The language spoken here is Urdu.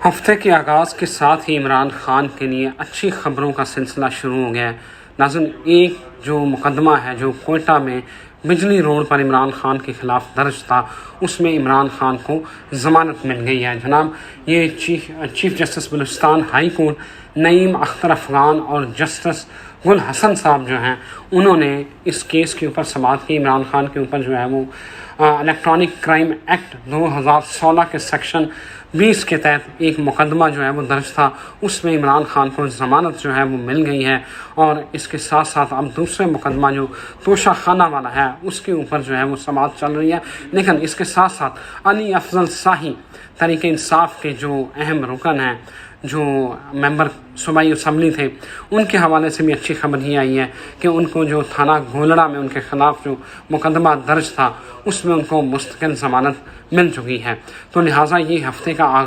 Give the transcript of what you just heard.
ہفتے کے آغاز کے ساتھ ہی عمران خان کے لیے اچھی خبروں کا سلسلہ شروع ہو گیا ہے۔ ناظرین، ایک جو مقدمہ ہے جو کوئٹہ میں بجلی روڈ پر عمران خان کے خلاف درج تھا، اس میں عمران خان کو ضمانت مل گئی ہے۔ جناب، یہ chief justice Balochistan high court Naeem Akhtar Afghan اور جسٹس گل حسن صاحب جو ہیں، انہوں نے اس کیس کے اوپر سماعت کی۔ عمران خان کے اوپر جو ہے وہ الیکٹرانک کرائم ایکٹ 2016 کے سیکشن 20 کے تحت ایک مقدمہ جو ہے وہ درج تھا، اس میں عمران خان کو ضمانت جو ہے وہ مل گئی ہے، اور اس کے ساتھ ساتھ اب دوسرے مقدمہ جو توشہ خانہ والا ہے اس کے اوپر جو ہے وہ سماعت چل رہی ہے۔ لیکن اس کے ساتھ ساتھ علی افضل شاہی تحریک انصاف کے جو اہم رکن ہیں، جو ممبر صوبائی اسمبلی تھے، ان کے حوالے سے بھی اچھی خبر یہ آئی ہے کہ ان کو جو تھانہ گولڑا میں ان کے خلاف جو مقدمہ درج تھا، اس میں ان کو مستقل ضمانت مل چکی ہے۔ تو لہٰذا یہ ہفتے کا